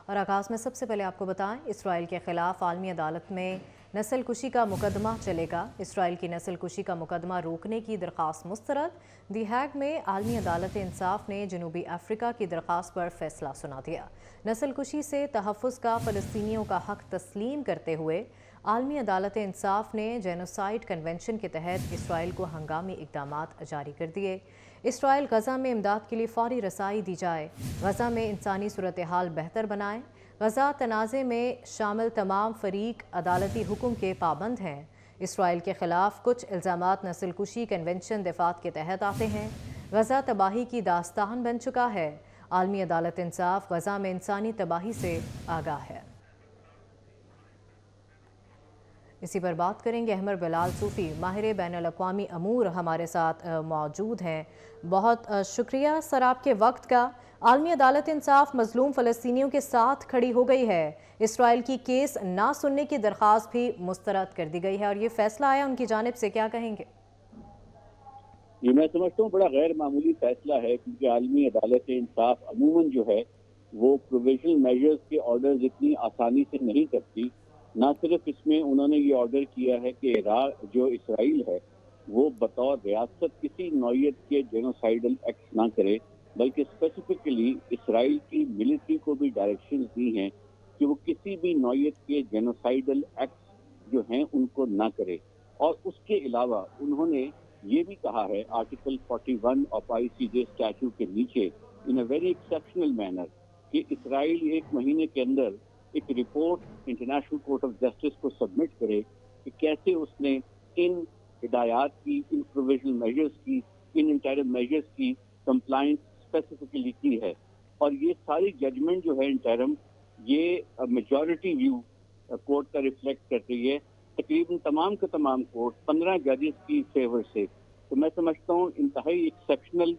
اور آغاز میں سب سے پہلے آپ کو بتائیں، اسرائیل کے خلاف عالمی عدالت میں نسل کشی کا مقدمہ چلے گا۔ اسرائیل کی نسل کشی کا مقدمہ روکنے کی درخواست مسترد۔ دی ہیگ میں عالمی عدالت انصاف نے جنوبی افریقہ کی درخواست پر فیصلہ سنا دیا۔ نسل کشی سے تحفظ کا فلسطینیوں کا حق تسلیم کرتے ہوئے عالمی عدالت انصاف نے جینوسائیڈ کنونشن کے تحت اسرائیل کو ہنگامی اقدامات جاری کر دیے۔ اسرائیل غزہ میں امداد کے لیے فوری رسائی دی جائے، غزہ میں انسانی صورتحال بہتر بنائے، غزہ تنازع میں شامل تمام فریق عدالتی حکم کے پابند ہیں۔ اسرائیل کے خلاف کچھ الزامات نسل کشی کنونشن دفعات کے تحت آتے ہیں۔ غزہ تباہی کی داستان بن چکا ہے۔ عالمی عدالت انصاف غزہ میں انسانی تباہی سے آگاہ ہے۔ اسی پر بات کریں گے، احمد بلال صوفی ماہر بین الاقوامی امور ہمارے ساتھ موجود ہیں۔ بہت شکریہ سر آپ کے وقت کا۔ عالمی عدالت انصاف مظلوم فلسطینیوں کے ساتھ کھڑی ہو گئی ہے۔ اسرائیل کی کیس نہ سننے کی درخواست بھی مسترد کر دی گئی ہے اور یہ فیصلہ آیا ان کی جانب سے، کیا کہیں گے؟ یہ میں سمجھتا ہوں بڑا غیر معمولی فیصلہ ہے، کیونکہ عالمی عدالت انصاف عموماً جو ہے وہ پروویژنل میجرز کے آرڈرز اتنی آسانی سے نہیں کرتی۔ نہ صرف اس میں انہوں نے یہ آرڈر کیا ہے کہ جو اسرائیل ہے وہ بطور ریاست کسی نوعیت کے جینوسائیڈل ایکٹس نہ کرے، بلکہ اسپیسیفکلی اسرائیل کی ملٹری کو بھی ڈائریکشنز دی ہیں کہ وہ کسی بھی نوعیت کے جینوسائیڈل ایکٹس جو ہیں ان کو نہ کرے۔ اور اس کے علاوہ انہوں نے یہ بھی کہا ہے article 41 of I C J statute کے نیچے in a very exceptional manner کہ اسرائیل ایک مہینے کے اندر ایک report international court of justice کو سبمٹ کرے کہ کیسے اس نے ان ہدایات کی، ان پروویژنل میجرز کی، ان انٹرم میجرز کی کمپلائنس اسپیسیفکلی کی ہے۔ اور یہ ساری ججمنٹ جو ہے انٹرم، یہ میجورٹی ویو کورٹ کا ریفلیکٹ کر رہی ہے، تقریباً تمام کے تمام کورٹ 15 ججز کی فیور سے۔ تو میں سمجھتا ہوں انتہائی ایکسیپشنل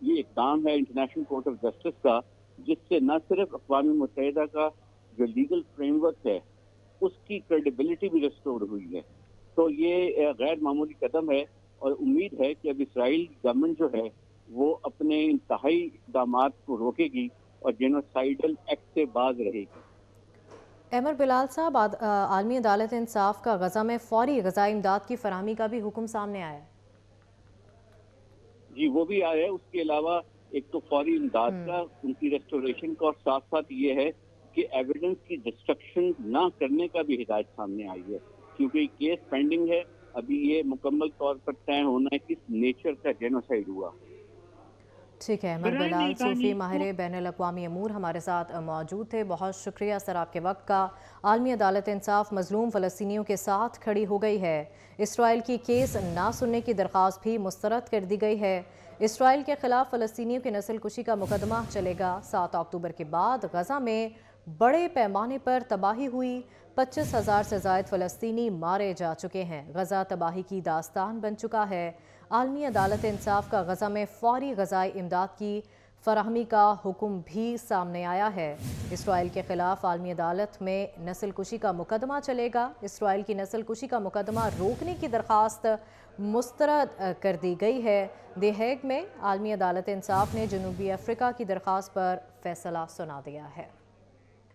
یہ اقدام ہے انٹرنیشنل کورٹ آف جسٹس کا، جس سے نہ صرف اقوام متحدہ کا جو لیگل فریم ورک ہے اس کی کریڈیبلٹی بھی ریسٹور ہوئی ہے۔ تو یہ غیر معمولی قدم ہے اور امید ہے کہ اب اسرائیل گورنمنٹ جو ہے وہ اپنے انتہائی اقدامات کو روکے گی اور جینوسائیڈل ایکٹ سے باز رہے گی۔ احمد بلال صاحب، عالمی عدالت انصاف کا غزہ میں فوری غذائی امداد کی فراہمی کا بھی حکم سامنے آیا ہے۔ جی وہ بھی آیا ہے، اس کے علاوہ ایک تو فوری امداد کا، ان کی ریسٹوریشن کا، اور ساتھ ساتھ یہ ہے کہ ایویڈنس کی ڈسٹرکشن نہ کرنے کا بھی ہدایت سامنے آئی ہے، کیونکہ کیس پینڈنگ ہے، ابھی یہ مکمل طور پر طے ہونا ہے کس نیچر کا جینوسائیڈ ہوا۔ ٹھیک ہے، احمد بلال صوفی ماہر بین الاقوامی امور ہمارے ساتھ موجود تھے۔ بہت شکریہ سر آپ کے وقت کا۔ عالمی عدالت انصاف مظلوم فلسطینیوں کے ساتھ کھڑی ہو گئی ہے۔ اسرائیل کی کیس نہ سننے کی درخواست بھی مسترد کر دی گئی ہے۔ اسرائیل کے خلاف فلسطینیوں کی نسل کشی کا مقدمہ چلے گا۔ 7 اکتوبر کے بعد غزہ میں بڑے پیمانے پر تباہی ہوئی، 25,000 سے زائد فلسطینی مارے جا چکے ہیں۔ غزہ تباہی کی داستان بن چکا ہے۔ عالمی عدالت انصاف کا غزہ میں فوری غذائی امداد کی فراہمی کا حکم بھی سامنے آیا ہے۔ اسرائیل کے خلاف عالمی عدالت میں نسل کشی کا مقدمہ چلے گا۔ اسرائیل کی نسل کشی کا مقدمہ روکنے کی درخواست مسترد کر دی گئی ہے۔ دی ہیگ میں عالمی عدالت انصاف نے جنوبی افریقہ کی درخواست پر فیصلہ سنا دیا ہے۔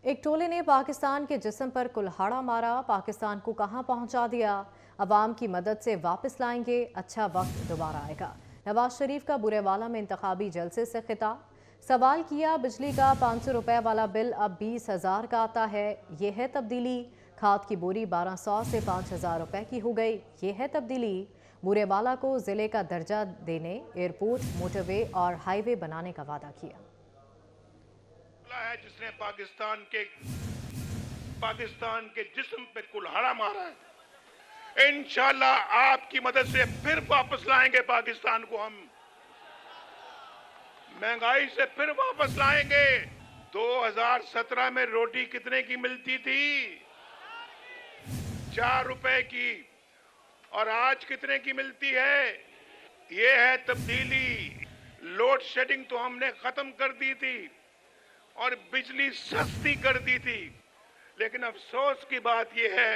ایک ٹولے نے پاکستان کے جسم پر کلہاڑا مارا، پاکستان کو کہاں پہنچا دیا؟ عوام کی مدد سے واپس لائیں گے، اچھا وقت دوبارہ آئے گا۔ نواز شریف کا برے والا میں انتخابی جلسے سے خطاب، سوال کیا بجلی کا 500 روپے والا بل اب 20,000 کا آتا ہے، یہ ہے تبدیلی؟ کھاد کی بوری 1200 سے 5,000 روپے کی ہو گئی، یہ ہے تبدیلی؟ برے والا کو ضلع کا درجہ دینے، ایئرپورٹ، موٹر وے اور ہائی وے بنانے کا وعدہ کیا۔ ہے جس نے پاکستان کے جسم پہ کلہاڑا مارا ہے، انشاءاللہ آپ کی مدد سے پھر واپس لائیں گے پاکستان کو، ہم مہنگائی سے پھر واپس لائیں گے۔ 2017 میں روٹی کتنے کی ملتی تھی؟ 4 روپے کی، اور آج کتنے کی ملتی ہے؟ یہ ہے تبدیلی۔ لوڈ شیڈنگ تو ہم نے ختم کر دی تھی اور بجلی سستی کر دی تھی، لیکن افسوس کی بات یہ ہے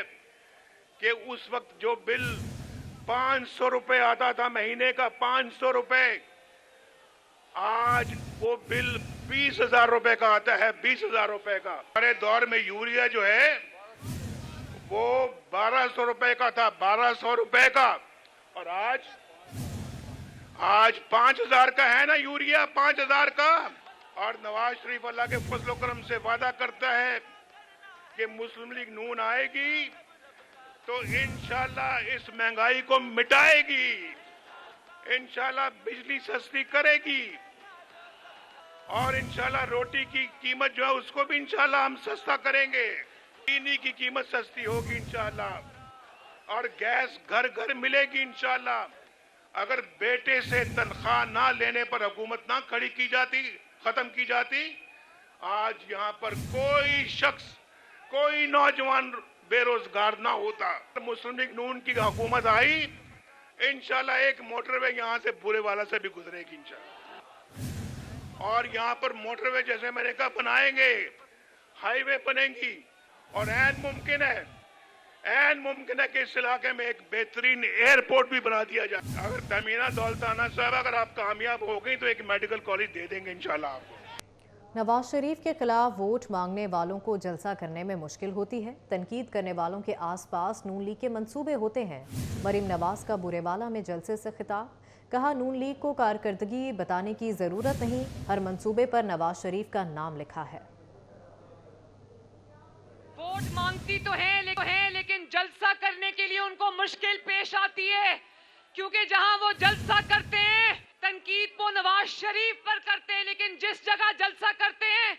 کہ اس وقت جو بل 500 روپے آتا تھا مہینے کا، 500 روپے، آج وہ بل 20,000 रुपए का आता है, 20,000 रुपए का। हमारे दौर में यूरिया जो है वो 1200 रुपए का था, 1200 रुपए का, और आज 5,000 का है ना यूरिया, 5,000 का। और नवाज शरीफ अल्लाह के फजल करम से वादा करता है कि मुस्लिम लीग नून आएगी तो इंशाल्लाह इस महंगाई को मिटाएगी, इंशाल्लाह बिजली सस्ती करेगी, और इंशाल्लाह रोटी की कीमत जो है उसको भी इंशाल्लाह हम सस्ता करेंगे, चीनी की कीमत सस्ती होगी इंशाल्लाह, और गैस घर घर मिलेगी इंशाल्लाह। अगर बेटे से तनख्वाह ना लेने पर हुकूमत ना खड़ी की जाती, खत्म की जाती, आज यहाँ पर कोई शख्स, कोई नौजवान बेरोजगार ना होता। मुस्लिम लीग नून की हुकूमत आई, इंशाल्लाह एक मोटरवे यहाँ से बुरेवाला से भी गुजरेगी इंशाल्लाह, और यहाँ पर मोटरवे जैसे मैंने कहा बनाएंगे, हाईवे बनेंगी, और ऐन मुमकिन है कि इस इलाके में एक बेहतरीन एयरपोर्ट भी बना दिया जाए। अगर तमीना दौलताना साहब अगर आप कामयाब हो गई तो एक मेडिकल कॉलेज दे देंगे इंशाल्लाह आपको। नवाज शरीफ के खिलाफ वोट मांगने वालों को जलसा करने में मुश्किल होती है। तनकीद करने वालों के आसपास नून लीग के मंसूबे होते हैं। मरीम नवाज का बुरेवाला में जलसे से खिताब, कहा नून लीग को कारकर्दगी बताने की जरूरत नहीं, हर मंसूबे पर नवाज शरीफ का नाम लिखा है। वोट मांगती तो है लेकिन जलसा करने के लिए उनको मुश्किल पेश आती है, क्योंकि जहां वो जलसा करते हैं तनकीद वो नवाज शरीफ पर करते हैं, लेकिन जिस जगह जलसा करते हैं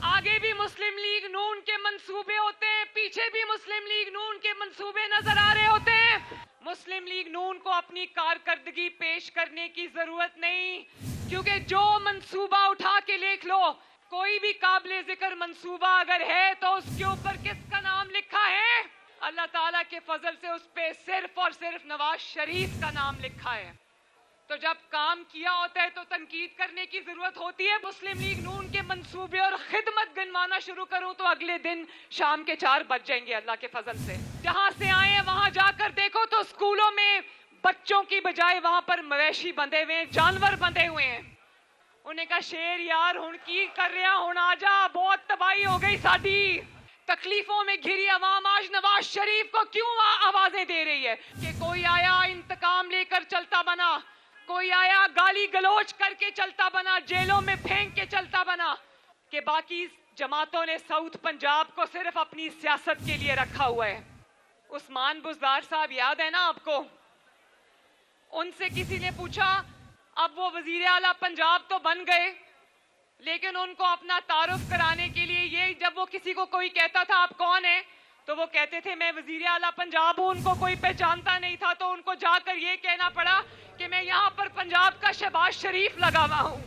आगे भी मुस्लिम लीग नून के मंसूबे होते हैं, पीछे भी मुस्लिम लीग नून के मंसूबे नजर आ रहे होते हैं। मुस्लिम लीग नून को अपनी कारकर्दगी पेश करने की जरूरत नहीं, क्योंकि जो मंसूबा उठा के लिख लो, कोई भी काबिले जिक्र मंसूबा अगर है तो उसके ऊपर किसका नाम लिखा है? अल्लाह ताला के फजल से उस पे सिर्फ और सिर्फ नवाज शरीफ का नाम लिखा है। तो जब काम किया होता है तो तनकीद करने की जरूरत होती है। मुस्लिम लीग नून के मंसूबे और खिदमत गिनवाना शुरू करूं तो अगले दिन शाम के 4 बज जाएंगे अल्लाह के फजल से। जहां से आए हैं वहां जाकर देखो तो स्कूलों में बच्चों की बजाय वहां पर मवेशी बंधे हुए हैं, जानवर बंधे हुए हैं। उन्हें कहा शेर यार हुण की कर रहा, हुण आजा, बहुत तबाही हो गई साडी। तकलीफों में घिरी अवाम आज नवाज शरीफ को क्यों आवाजें दे रही है कि कोई आया इंतकाम लेकर चलता बना, कोई आया गाली गलोच करके चलता बना, जेलों में फेंक के चलता बना, कि बाकी जमातों ने साउथ पंजाब को सिर्फ अपनी सियासत के लिए रखा हुआ है। उस्मान बुज़दार साहब याद है ना आपको? उनसे किसी ने पूछा, अब वो वजीर आला पंजाब तो बन गए, लेकिन उनको अपना तारुफ कराने के लिए ये जब वो किसी को कोई कहता था आप कौन है, तो वो कहते थे मैं वजीर आला पंजाब हूँ। उनको कोई पहचानता नहीं था तो उनको जाकर ये कहना पड़ा कि मैं यहाँ पर पंजाब का शहबाज शरीफ लगा हुआ हूँ।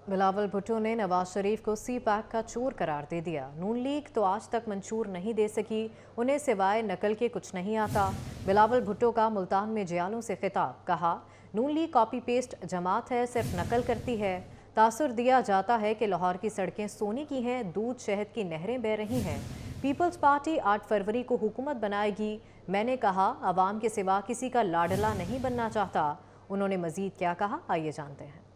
बिलावल भुट्टो ने नवाज शरीफ को सी पैक का चोर करार दे दिया। नून लीग तो आज तक मंशूर नहीं दे सकी, उन्हें सिवाय नकल के कुछ नहीं आता। बिलावल भुट्टो का मुल्तान में जियालों से खिताब, कहा नून लीग कॉपी पेस्ट जमात है, सिर्फ नकल करती है। तासुर दिया जाता है कि लाहौर की सड़कें सोने की हैं, दूध शहद की नहरें बह रही हैं। पीपल्स पार्टी 8 फरवरी को हुकूमत बनाएगी। मैंने कहा अवाम के सिवा किसी का लाडला नहीं बनना चाहता। उन्होंने मजीद क्या कहा, आइए जानते हैं।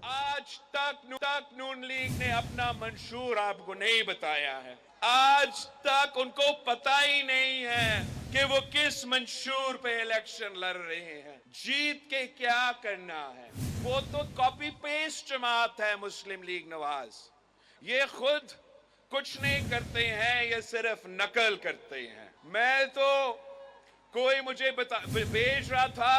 आज तक नून लीग ने अपना मंशूर आपको नहीं बताया है। आज तक उनको पता ही नहीं है कि वो किस मंशूर पे इलेक्शन लड़ रहे हैं, जीत के क्या करना है। वो तो कॉपी पेस्ट जमात है मुस्लिम लीग नवाज। ये खुद कुछ नहीं करते हैं, ये सिर्फ नकल करते हैं। मैं तो कोई मुझे भेज रहा था,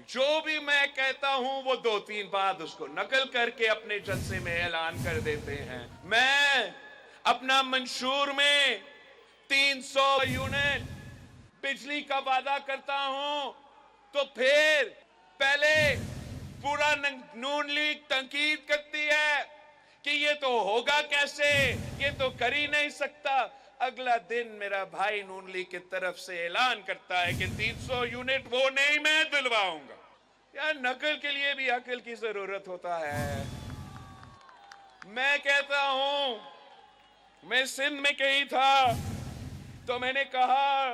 जो भी मैं कहता हूं वो 2-3 बात उसको नकल करके अपने जलसे में ऐलान कर देते हैं। मैं अपना मंशूर में 300 यूनिट बिजली का वादा करता हूं, तो फिर पहले पूरा नून लीग तनकीद करती है कि ये तो होगा कैसे, ये तो कर ही नहीं सकता। अगला दिन मेरा भाई नून लीग की तरफ से ऐलान करता है कि 300 यूनिट वो नहीं मैं दिलवाऊंगा। यार नकल के लिए भी अकल की जरूरत होता है। मैं कहता हूं, मैं सिंध में कहीं था तो मैंने कहा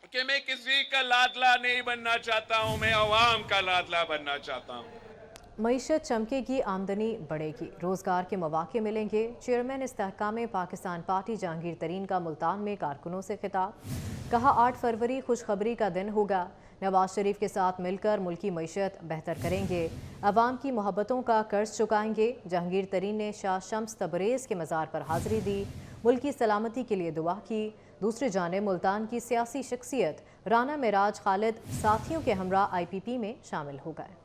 कि मैं किसी का लाडला नहीं बनना चाहता हूं, मैं अवाम का लाडला बनना चाहता हूं। मईशत चमकेगी, आमदनी बढ़ेगी, रोजगार के मौके मिलेंगे। चेयरमैन इस्तेहकाम पाकिस्तान पार्टी जहांगीर तरीन का मुल्तान में कारकुनों से खिताब। कहा 8 फरवरी खुशखबरी का दिन होगा। नवाज शरीफ के साथ मिलकर मुल्की मईशत बेहतर करेंगे, अवाम की मोहब्बतों का कर्ज चुकाएंगे। जहांगीर तरीन ने शाह शम्स तबरेज़ के मज़ार पर हाज़िरी दी, मुल्की सलामती के लिए दुआ की। दूसरी जानिब मुल्तान की सियासी शख्सियत राना मेराज खालिद साथियों के हमरा IPP में शामिल हो गए।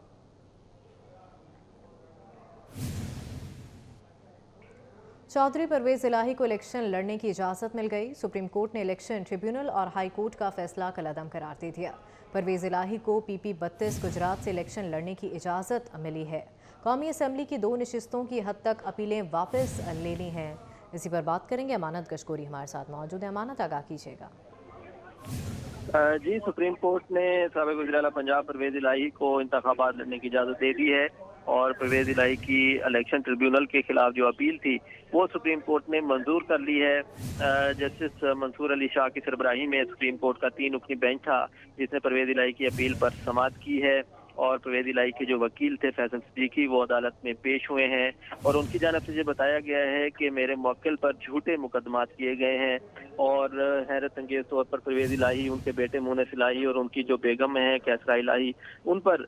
चौधरी परवेज़ इलाही को इलेक्शन लड़ने की इजाज़त मिल गई। सुप्रीम कोर्ट ने इलेक्शन ट्रिब्यूनल और हाई कोर्ट का फैसला कलअदम करार दे दिया। परवेज़ इलाही को PP 32 गुजरात से इलेक्शन लड़ने की इजाज़त मिली है। कौमी असम्बली की 2 नशिस्तों की हद तक अपीलें वापस ले ली हैं। इसी पर बात करेंगे। अमानत गशकोरी हमारे साथ मौजूद है। अमानत, आगाह कीजिएगा। जी, सुप्रीम कोर्ट ने साबिक़ वज़ीर-ए-आला पंजाब परवेज़ इलाही को इंतखाबात लड़ने की इजाज़त दे दी है और परवेज़ इलाही की इलेक्शन ट्रिब्यूनल के खिलाफ जो अपील थी वो सुप्रीम कोर्ट ने मंजूर कर ली है। जस्टिस मंसूर अली शाह की सरबराही में सुप्रीम कोर्ट का 3 रुकनी बेंच था जिसने परवेज़ इलाही की अपील पर समाअत की है और परवेज़ इलाही के जो वकील थे फैसल सिद्दीकी वो अदालत में पेश हुए हैं और उनकी जानिब से ये बताया गया है कि मेरे मौक्किल पर झूठे मुकदमात किए गए हैं और हैरत अंगेज तौर पर परवेज़ इलाही, उनके बेटे मुनिस इलाही और उनकी जो बेगम है कैसरा इलाही, उन पर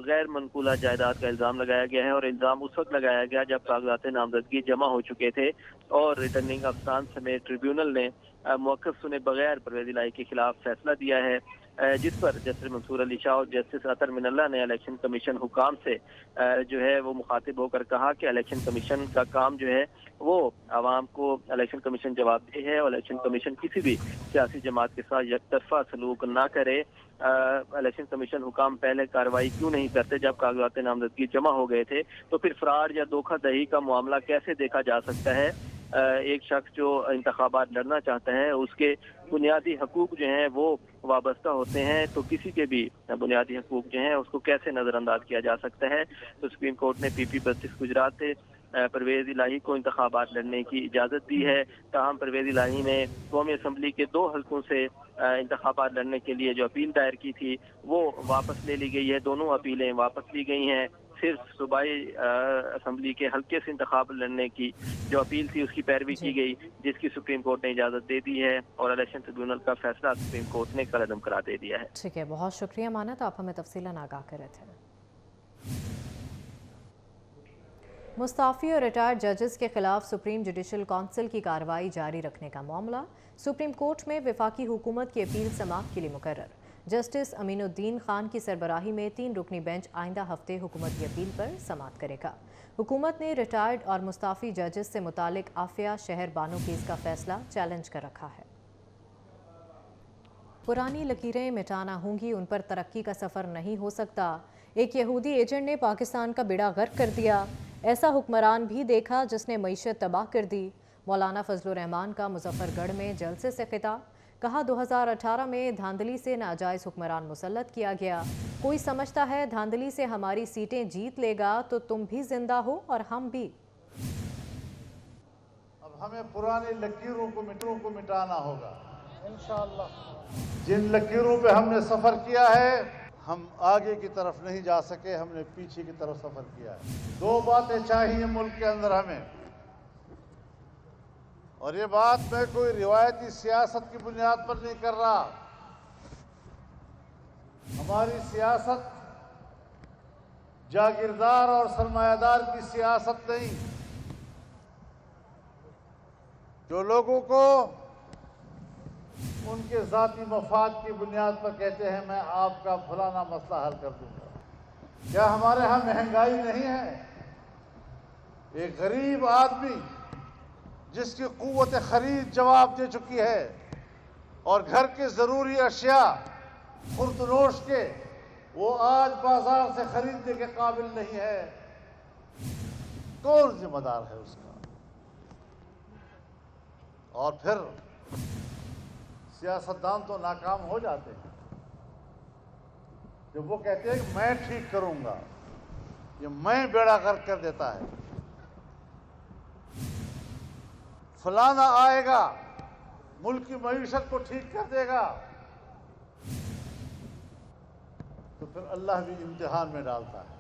गैर मनकूला जायदाद का इल्ज़ाम लगाया गया है और इल्ज़ाम उस वक्त लगाया गया जब कागजात नामजदगी जमा हो चुके थे और रिटर्निंग अफसान समेत ट्रिब्यूनल ने मौक़िफ़ सुने बगैर परवेज़ इलाही के खिलाफ फैसला दिया है, जिस पर जस्टिस मंसूर अली शाह और जस्टिस अतर मिनल्ला ने इलेक्शन कमीशन हुकाम से जो है वो मुखातिब होकर कहा कि इलेक्शन कमीशन का काम जो है वो आवाम को इलेक्शन कमीशन जवाबदेह है और इलेक्शन कमीशन किसी भी सियासी जमात के साथ यकतरफा सलूक ना करे। इलेक्शन कमीशन हुकाम पहले कार्रवाई क्यों नहीं करते जब कागजात नामजदगी जमा हो गए थे, तो फिर फ्रॉड या धोखाधड़ी का मामला कैसे देखा जा सकता है। एक शख्स जो इंतखाबात लड़ना चाहता है उसके बुनियादी हकूक जो हैं वो वाबस्ता होते हैं, तो किसी के भी बुनियादी हकूक जो हैं उसको कैसे नज़रअंदाज किया जा सकता है। तो सुप्रीम कोर्ट ने PP 32 गुजरात से परवेज़ इलाही को इंतखाबात लड़ने की इजाज़त दी है। ताहम परवेज़ इलाही ने कौमी असम्बली के 2 हल्कों से इंतखाबात लड़ने के लिए जो अपील दायर की थी वो वापस ले ली गई है। दोनों अपीलें वापस ली गई हैं। सिर्फ सूबाई असम्बली के हल्के से इंतखाब लड़ने की जो अपील थी उसकी पैरवी की गई, जिसकी सुप्रीम कोर्ट ने इजाज़त दे दी है और इलेक्शन ट्रिब्यूनल का फैसला सुप्रीम कोर्ट ने कलअदम करा दे दिया है। ठीक है, बहुत शुक्रिया अमानत, आप हमें तफसीलन आगाह कर रहे थे। मुस्ताफ़ी और रिटायर्ड जजेस के खिलाफ सुप्रीम जुडिशल काउंसिल की कार्रवाई जारी रखने का मामला सुप्रीम कोर्ट में वफाकी हुकूमत की अपील समाअत के लिए मुकर्रर। जस्टिस अमीनुद्दीन खान की सरबराही में 3 रुकनी बेंच आइंदा हफ्ते हुकूमत की अपील पर समाअत करेगा। हुकूमत ने रिटायर्ड और मुस्ताफ़ी जजेस से मुतालिक आफिया शहर बानो केस का फैसला चैलेंज कर रखा है। पुरानी लकीरें मिटाना होंगी, उन पर तरक्की का सफ़र नहीं हो सकता। एक यहूदी एजेंट ने पाकिस्तान का बेड़ा गर्क कर दिया। ऐसा हुक्मरान भी देखा जिसने मईशत तबाह कर दी। मौलाना फजलुर रहमान का मुजफ्फरगढ़ में जलसे से खिताब। कहा 2018 में धांधली से नाजायज़ हुक्मरान मुसल्लत किया गया। कोई समझता है धांधली से हमारी सीटें जीत लेगा तो तुम भी जिंदा हो और हम भी। अब हमें पुरानी लकीरों को मिटाना होगा इंशाअल्लाह। जिन लकीरों पे हमने सफ़र किया है, हम आगे की तरफ नहीं जा सके, हमने पीछे की तरफ सफ़र किया है। 2 बातें चाहिए मुल्क के अंदर हमें, और ये बात मैं कोई रिवायती सियासत की बुनियाद पर नहीं कर रहा। हमारी सियासत जागीरदार और सरमायादार की सियासत नहीं, जो लोगों को उनके ज़ाती मफाद की बुनियाद पर कहते हैं मैं आपका फलाना मसला हल कर दूंगा। क्या हमारे यहाँ महंगाई नहीं है? एक गरीब आदमी जिसकी कुव्वत खरीद जवाब दे चुकी है और घर के ज़रूरी अशिया खुर्दनोश के वो आज बाजार से खरीदने के काबिल नहीं है। कौन जिम्मेदार है उसका? और फिर सियासतदान तो नाकाम हो जाते हैं जब वो कहते हैं कि मैं ठीक करूंगा, ये मैं बेड़ा गर्क कर देता है। फलाना आएगा मुल्क की मईशत को ठीक कर देगा, तो फिर अल्लाह भी इम्तिहान में डालता है।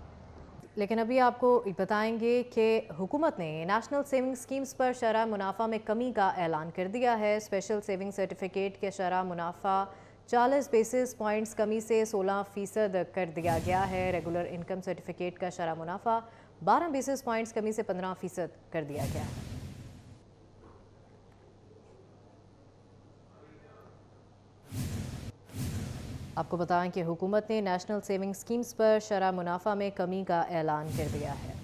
लेकिन अभी आपको बताएंगे कि हुकूमत ने नेशनल सेविंग स्कीम्स पर शरह मुनाफा में कमी का ऐलान कर दिया है। स्पेशल सेविंग सर्टिफिकेट के शरह मुनाफा 40 बेसिस पॉइंट्स कमी से 16% कर दिया गया है। रेगुलर इनकम सर्टिफिकेट का शरह मुनाफा 12 बेसिस पॉइंट्स कमी से 15% कर दिया गया है। आपको बताएं कि हुकूमत ने नेशनल सेविंग स्कीम्स पर शरह मुनाफा में कमी का ऐलान कर दिया है।